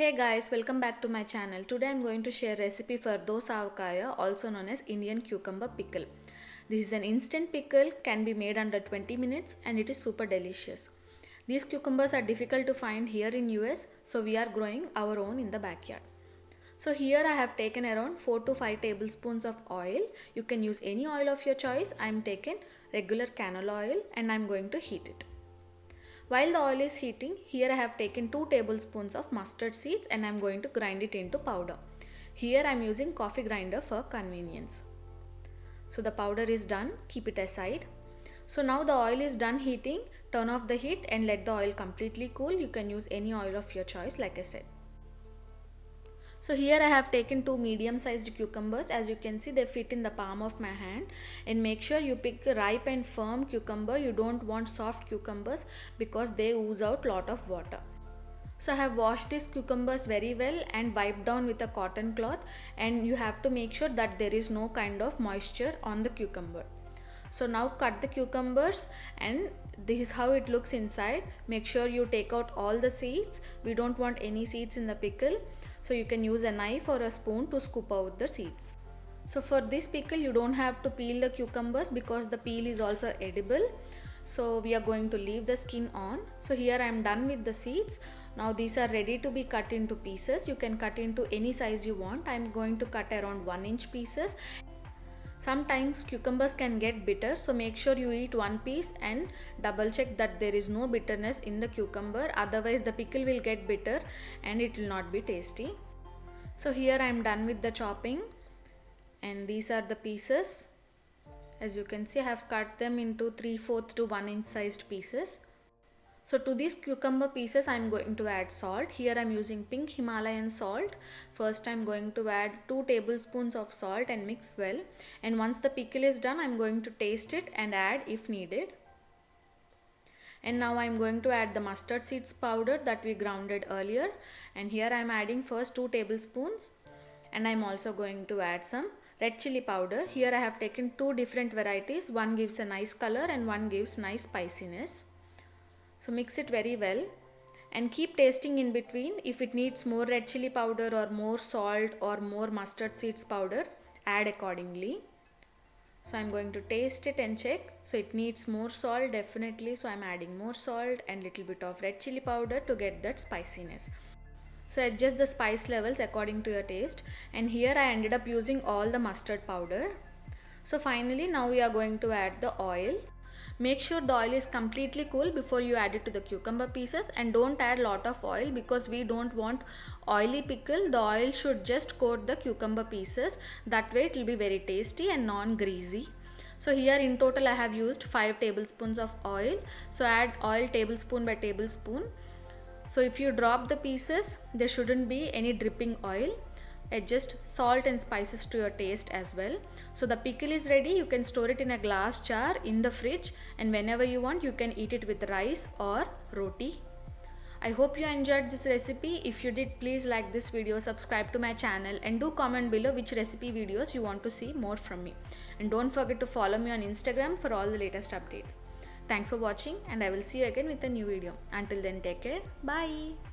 Hey guys, welcome back to my channel. Today I'm going to share a recipe for Dosavakaya, also known as Indian cucumber pickle. This is an instant pickle, can be made under 20 minutes and it is super delicious. These cucumbers are difficult to find here in US, so we are growing our own in the backyard. So here I have taken around 4 to 5 tablespoons of oil. You can use any oil of your choice. I am taking regular canola oil and I am going to heat it. While the oil is heating, here I have taken 2 tablespoons of mustard seeds and I am going to grind it into powder. Here I am using coffee grinder for convenience. So the powder is done, keep it aside. So now the oil is done heating, turn off the heat and let the oil completely cool. You can use any oil of your choice like I said. So here I have taken 2 medium sized cucumbers. As you can see, they fit in the palm of my hand, and make sure you pick ripe and firm cucumber. You don't want soft cucumbers because they ooze out lot of water. So I have washed these cucumbers very well and wiped down with a cotton cloth, and you have to make sure that there is no kind of moisture on the cucumber. So now cut the cucumbers and this is how it looks inside. Make sure you take out all the seeds. We don't want any seeds in the pickle. So you can use a knife or a spoon to scoop out the seeds. So for this pickle you don't have to peel the cucumbers because the peel is also edible. So we are going to leave the skin on. So here I am done with the seeds. Now these are ready to be cut into pieces. You can cut into any size you want. I am going to cut around 1-inch pieces. Sometimes cucumbers can get bitter, so make sure you eat one piece and double check that there is no bitterness in the cucumber, otherwise the pickle will get bitter and it will not be tasty. So here I am done with the chopping and these are the pieces. As you can see, I have cut them into 3/4 to 1-inch sized pieces. So to these cucumber pieces I am going to add salt. Here I am using pink Himalayan salt. First I am going to add 2 tablespoons of salt and mix well. And once the pickle is done I am going to taste it and add if needed. And now I am going to add the mustard seeds powder that we grounded earlier. And here I am adding first 2 tablespoons. And I am also going to add some red chili powder. Here I have taken 2 different varieties. One gives a nice color and one gives nice spiciness. So mix it very well and keep tasting in between. If it needs more red chili powder or more salt or more mustard seeds powder, add accordingly. So I'm going to taste it and check. So it needs more salt definitely. So I'm adding more salt and little bit of red chili powder to get that spiciness. So adjust the spice levels according to your taste. And here I ended up using all the mustard powder. So finally now we are going to add the oil. Make sure the oil is completely cool before you add it to the cucumber pieces, and don't add lot of oil because we don't want oily pickle. The oil should just coat the cucumber pieces. That way it will be very tasty and non-greasy. So here in total I have used 5 tablespoons of oil. So add oil tablespoon by tablespoon. So if you drop the pieces, there shouldn't be any dripping oil. Adjust salt and spices to your taste as well. So the pickle is ready. You can store it in a glass jar in the fridge, and whenever you want you can eat it with rice or roti. I hope you enjoyed this recipe. If you did, please like this video, subscribe to my channel and do comment below which recipe videos you want to see more from me. And don't forget to follow me on Instagram for all the latest updates. Thanks for watching and I will see you again with a new video. Until then, take care. Bye.